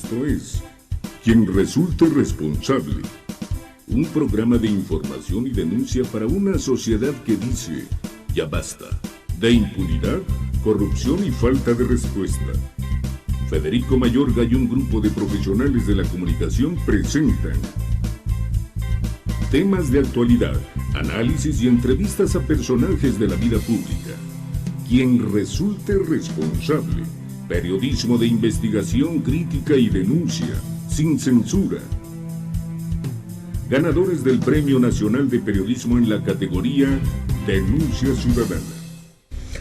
Esto es Quien Resulte Responsable, un programa de información y denuncia para una sociedad que dice, ya basta, de impunidad, corrupción y falta de respuesta. Federico Mayorga y un grupo de profesionales de la comunicación presentan temas de actualidad, análisis y entrevistas a personajes de la vida pública. Quien resulte responsable. Periodismo de investigación, crítica y denuncia, sin censura. Ganadores del Premio Nacional de Periodismo en la categoría Denuncia Ciudadana.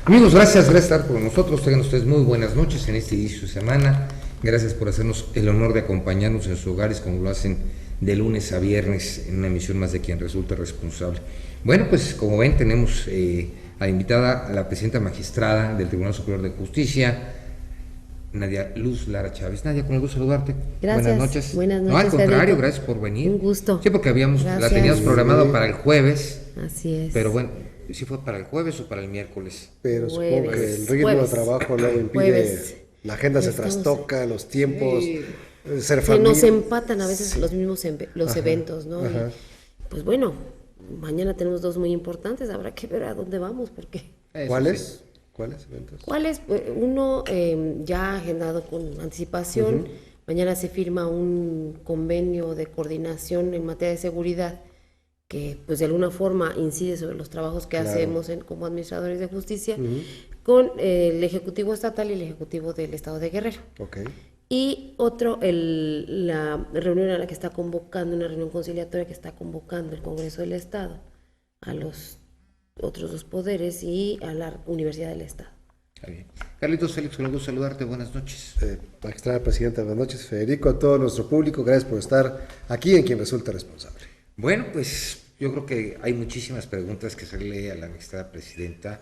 Amigos, gracias por estar con nosotros. Tengan ustedes muy buenas noches en este inicio de semana. Gracias por hacernos el honor de acompañarnos en sus hogares como lo hacen de lunes a viernes en una emisión más de Quien Resulte Responsable. Bueno, pues como ven, tenemos a la invitada, a la presidenta magistrada del Tribunal Superior de Justicia, Nadia Luz Lara Chávez. Nadia, con el gusto de saludarte. Gracias. Buenas noches. Buenas noches. No, al contrario, Federico. Gracias por venir. Un gusto. Sí, porque la teníamos programado para el jueves. Así es. Pero bueno, ¿sí fue para el jueves o para el miércoles? Pero Jueves. supongo que el ritmo de trabajo luego impide, Jueves. la agenda se trastoca, los tiempos, ser Se familia. nos empatan a veces los mismos eventos, ¿no? Ajá. Y, pues bueno, mañana tenemos dos muy importantes, habrá que ver a dónde vamos, porque... ¿Cuáles? ¿Cuáles eventos? ¿Cuál es? Uno ya agendado con anticipación. Mañana se firma un convenio de coordinación en materia de seguridad que pues de alguna forma incide sobre los trabajos que hacemos como administradores de justicia con el Ejecutivo Estatal y el Ejecutivo del Estado de Guerrero. Okay. Y otro, la reunión a la que está convocando, una reunión conciliatoria que está convocando el Congreso del Estado a los otros dos poderes y a la Universidad del Estado. Está bien. Carlitos Félix, con el gusto de saludarte. Buenas noches. Magistrada Presidenta, buenas noches. Federico, a todo nuestro público, gracias por estar aquí en Quien Resulta Responsable. Bueno, pues yo creo que hay muchísimas preguntas que hacerle a la magistrada presidenta.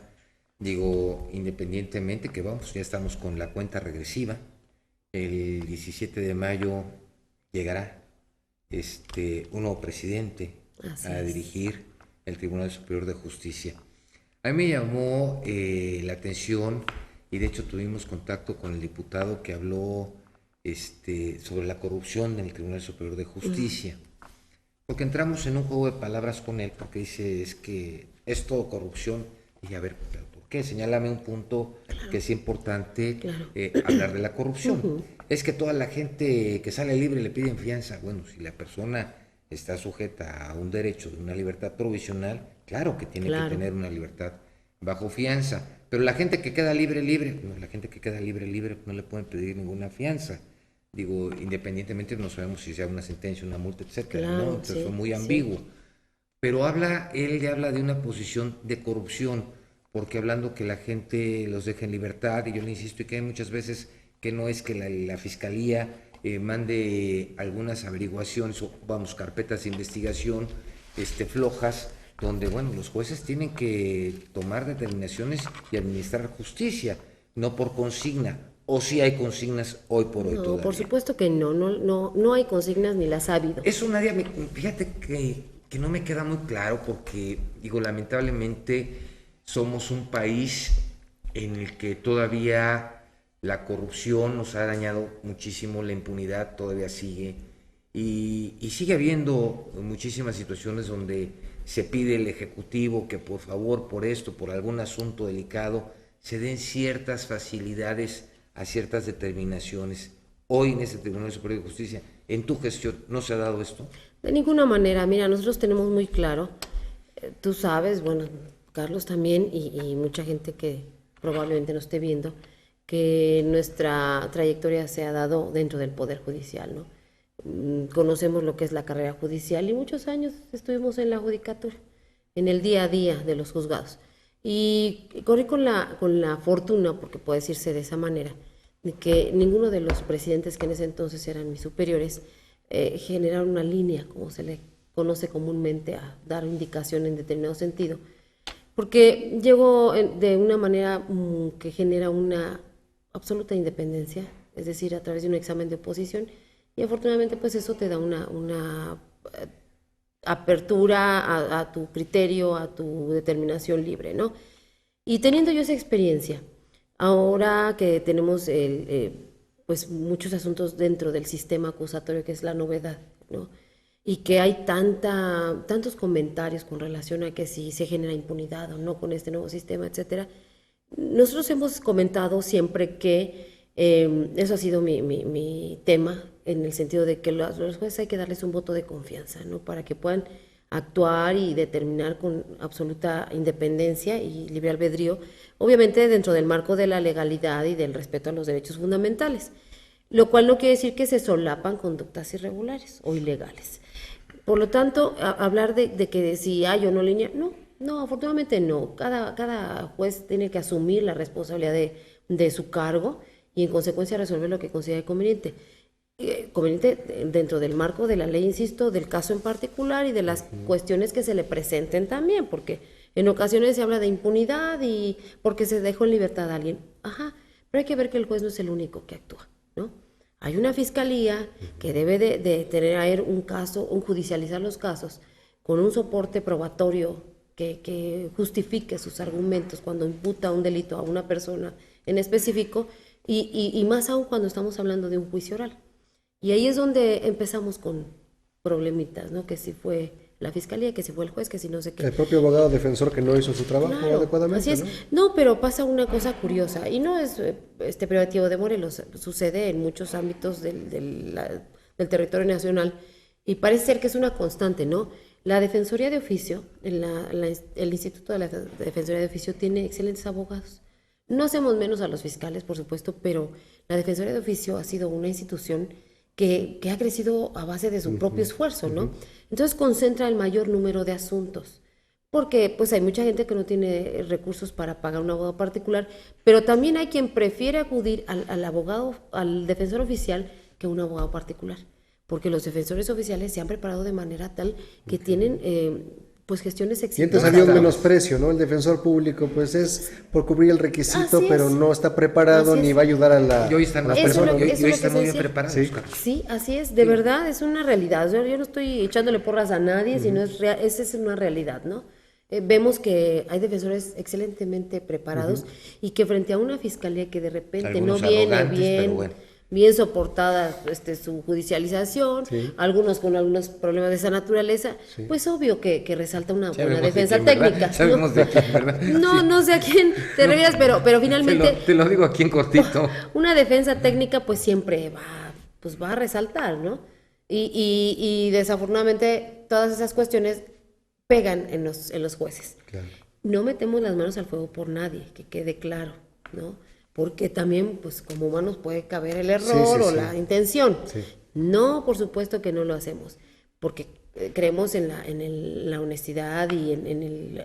Digo, independientemente que vamos, ya estamos con la cuenta regresiva. El 17 de mayo llegará un nuevo presidente a dirigir el Tribunal Superior de Justicia. A mí me llamó la atención, y de hecho tuvimos contacto con el diputado que habló sobre la corrupción en el Tribunal Superior de Justicia, porque entramos en un juego de palabras con él, porque dice, es que es todo corrupción, y a ver, ¿pero por qué? Señálame un punto que es importante hablar de la corrupción. Es que toda la gente que sale libre le piden fianza. Bueno, si la persona está sujeta a un derecho de una libertad provisional, claro que tiene que tener una libertad bajo fianza, pero la gente que queda libre, no, la gente que queda libre no le pueden pedir ninguna fianza. Digo, independientemente no sabemos si sea una sentencia, una multa, etcétera, ¿no? Entonces fue muy ambiguo. Pero él habla de una posición de corrupción, porque hablando que la gente los deja en libertad, y yo le insisto, y que hay muchas veces que no es que la fiscalía mande algunas averiguaciones o carpetas de investigación flojas, donde los jueces tienen que tomar determinaciones y administrar justicia, no por consigna, o si hay consignas hoy por hoy. No, por supuesto que no hay consignas ni las ha habido. Eso, Nadia, fíjate que no me queda muy claro, porque digo, lamentablemente somos un país en el que todavía la corrupción nos ha dañado muchísimo, la impunidad todavía sigue, y sigue habiendo muchísimas situaciones donde se pide al Ejecutivo que por favor, por esto, por algún asunto delicado, se den ciertas facilidades a ciertas determinaciones. Hoy en este Tribunal Superior de Justicia, en tu gestión, ¿no se ha dado esto? De ninguna manera. Mira, nosotros tenemos muy claro, tú sabes, bueno, Carlos también, y mucha gente que probablemente nos esté viendo, que nuestra trayectoria se ha dado dentro del Poder Judicial, ¿no? Conocemos lo que es la carrera judicial y muchos años estuvimos en la judicatura, en el día a día de los juzgados. Y corrí con la fortuna, porque puede decirse de esa manera, de que ninguno de los presidentes que en ese entonces eran mis superiores generaron una línea, como se le conoce comúnmente, a dar indicación en determinado sentido, porque llegó de una manera que genera una absoluta independencia, es decir, a través de un examen de oposición, y afortunadamente pues eso te da una apertura a tu criterio, a tu determinación libre, ¿no? Y teniendo yo esa experiencia, ahora que tenemos pues muchos asuntos dentro del sistema acusatorio, que es la novedad, ¿no? Y que hay tantos comentarios con relación a que si se genera impunidad o no con este nuevo sistema, etcétera. Nosotros hemos comentado siempre que eso ha sido mi tema, en el sentido de que los jueces hay que darles un voto de confianza, ¿no? Para que puedan actuar y determinar con absoluta independencia y libre albedrío, obviamente dentro del marco de la legalidad y del respeto a los derechos fundamentales, lo cual no quiere decir que se solapan conductas irregulares o ilegales. Por lo tanto, hablar de que si hay o no línea, no, afortunadamente no. Cada juez tiene que asumir la responsabilidad de su cargo y en consecuencia resolver lo que considere conveniente. Conveniente dentro del marco de la ley, insisto, del caso en particular y de las cuestiones que se le presenten también, porque en ocasiones se habla de impunidad y porque se dejó en libertad a alguien. Ajá, pero hay que ver que el juez no es el único que actúa, ¿no? Hay una fiscalía que debe de tener un caso, judicializar los casos con un soporte probatorio que justifique sus argumentos cuando imputa un delito a una persona en específico y más aún cuando estamos hablando de un juicio oral. Y ahí es donde empezamos con problemitas, ¿no? Que si fue la fiscalía, que si fue el juez, que si no sé qué. El propio abogado defensor que no hizo su trabajo adecuadamente. Así es. No, pero pasa una cosa curiosa, y no es privativo de Morelos, sucede en muchos ámbitos del territorio nacional, y parece ser que es una constante, ¿no? La Defensoría de Oficio, el Instituto de la Defensoría de Oficio tiene excelentes abogados. No hacemos menos a los fiscales, por supuesto, pero la Defensoría de Oficio ha sido una institución que ha crecido a base de su propio esfuerzo, ¿no? Entonces concentra el mayor número de asuntos, porque pues hay mucha gente que no tiene recursos para pagar un abogado particular, pero también hay quien prefiere acudir al abogado, al defensor oficial, que un abogado particular, porque los defensores oficiales se han preparado de manera tal que tienen pues gestiones Y exitosas. entonces había un menosprecio, ¿no? El defensor público pues es por cubrir el requisito, pero no está preparado ni va a ayudar a la Y hoy están a las muy personas. bien preparados, Sí. Carlos. Sí, así es, de verdad, es una realidad. Yo no estoy echándole porras a nadie, sino esa es una realidad, ¿no? Vemos que hay defensores excelentemente preparados y que frente a una fiscalía que de repente Algunos no viene arrogantes, pero bien, bueno. bien soportada su judicialización, Sí. algunos con algunos problemas de esa naturaleza, pues obvio que resalta una buena Sabemos de defensa quién, ¿verdad? técnica. Sabemos de quién, ¿verdad? No sé a quién te refieres, pero finalmente Te lo digo aquí en cortito. una defensa técnica pues siempre va a resaltar, ¿no? Y desafortunadamente todas esas cuestiones pegan en los jueces. Claro. No metemos las manos al fuego por nadie, que quede claro, ¿no? Porque también, pues como humanos puede caber el error o la intención. Sí. No, por supuesto que no lo hacemos, porque creemos en la honestidad y en el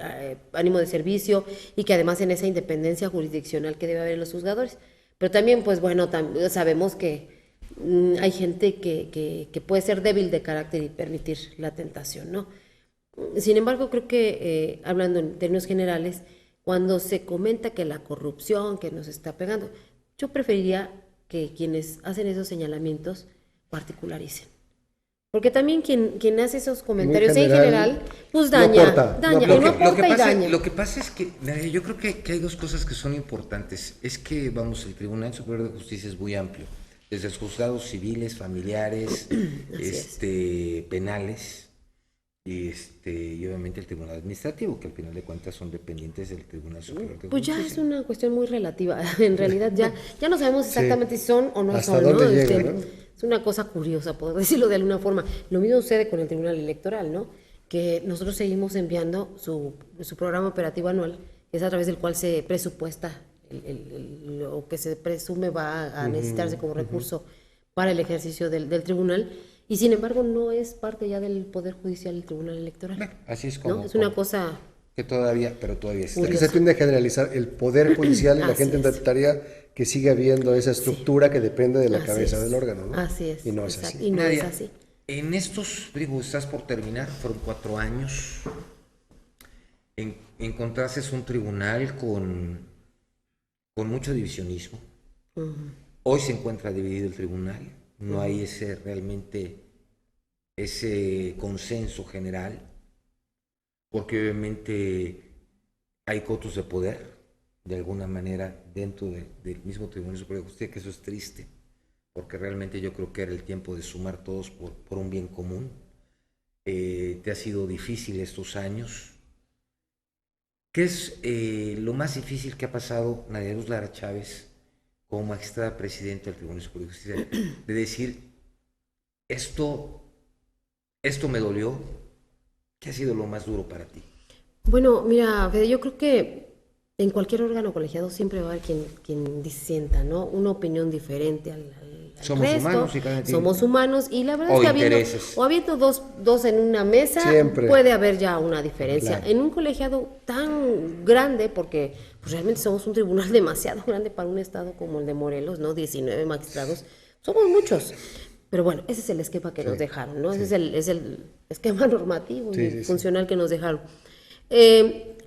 ánimo de servicio y que además en esa independencia jurisdiccional que debe haber en los juzgadores. Pero también, pues bueno, sabemos que hay gente que puede ser débil de carácter y permitir la tentación, ¿no? Sin embargo, creo que hablando en términos generales, cuando se comenta que la corrupción que nos está pegando, yo preferiría que quienes hacen esos señalamientos particularicen. Porque también quien hace esos comentarios en general, pues daña, Lo que pasa es que yo creo que hay dos cosas que son importantes. Es que, vamos, el Tribunal Superior de Justicia es muy amplio, desde los juzgados civiles, familiares, penales, y obviamente el Tribunal Administrativo, que al final de cuentas son dependientes del Tribunal Superior de Justicia. Pues ya es una cuestión muy relativa. En realidad ya no sabemos exactamente si son o no hasta son, dónde ¿no? llega, ¿no? Es una cosa curiosa, por decirlo de alguna forma. Lo mismo sucede con el Tribunal Electoral, ¿no? Que nosotros seguimos enviando su programa operativo anual, que es a través del cual se presupuesta lo que se presume va a necesitarse como recurso para el ejercicio del tribunal. Y sin embargo no es parte ya del Poder Judicial el Tribunal Electoral. Bueno, así es como... ¿no? Es una cosa... que todavía está. Es que se tiende a generalizar el poder judicial y la gente interpretaría que sigue habiendo esa estructura que depende de la cabeza del órgano, ¿no? Así es. Y no es exacto, así. Y no Nadia, es así. En estos, estás por terminar, fueron 4 años, encontraste un tribunal con mucho divisionismo. Hoy se encuentra dividido el tribunal, no hay realmente ese consenso general, porque obviamente hay cotos de poder, de alguna manera, dentro del mismo Tribunal Superior de Justicia, que eso es triste. porque realmente yo creo que era el tiempo de sumar todos por un bien común. Te ha sido difícil estos años. ¿Qué es lo más difícil que ha pasado Nadia Luz Lara Chávez como magistrada presidenta del Tribunal Superior de Justicia? De decir, esto me dolió. ¿Qué ha sido lo más duro para ti? Bueno, mira, Fede, yo creo que en cualquier órgano colegiado siempre va a haber quien disienta, ¿no? Una opinión diferente al Somos resto. humanos y cada quien. Somos humanos y la verdad O es que intereses. habiendo dos en una mesa, Siempre. puede haber ya una diferencia. Claro. En un colegiado tan grande, porque pues, realmente somos un tribunal demasiado grande para un estado como el de Morelos, ¿no? 19 magistrados, somos muchos. Pero bueno, ese es el esquema que nos dejaron, ¿no? Ese es el esquema normativo y funcional que nos dejaron.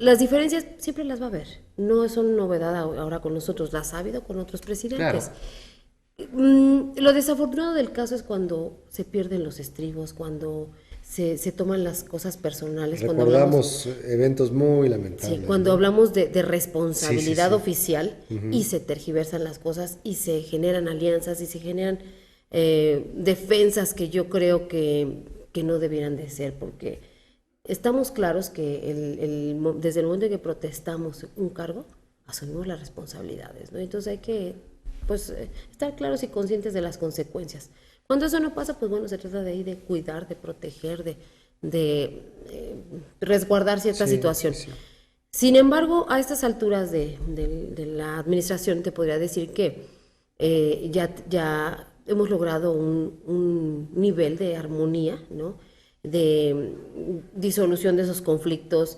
Las diferencias siempre las va a haber, no son novedad ahora con nosotros, las ha habido con otros presidentes. Claro. Lo desafortunado del caso es cuando se pierden los estribos, cuando se toman las cosas personales. Recordamos eventos muy lamentables. Sí, cuando ¿no? hablamos de responsabilidad Sí. oficial y se tergiversan las cosas y se generan alianzas y se generan defensas que yo creo que no debieran de ser, porque estamos claros que desde el momento en que protestamos un cargo, asumimos las responsabilidades, ¿no? Entonces hay que estar claros y conscientes de las consecuencias. Cuando eso no pasa, pues bueno, se trata de ahí de cuidar, de proteger, de resguardar cierta situación. Sí. Sin embargo, a estas alturas de la administración te podría decir que ya hemos logrado un nivel de armonía, ¿no? De disolución de esos conflictos,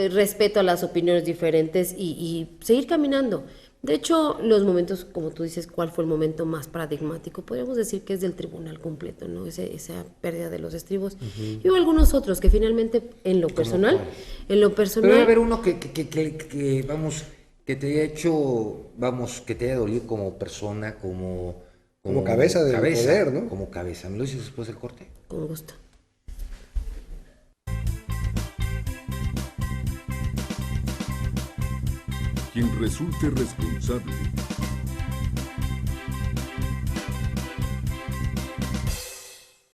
respeto a las opiniones diferentes y seguir caminando. De hecho, los momentos, como tú dices, ¿cuál fue el momento más paradigmático? Podríamos decir que es del tribunal completo, ¿no? Esa pérdida de los estribos. Y hubo algunos otros que finalmente, en lo personal... Pero debe haber uno que te haya hecho, que te haya dolido como persona, como cabeza del poder, ¿no? Como cabeza. ¿Me lo dices después del corte? Con gusto. Quien resulte responsable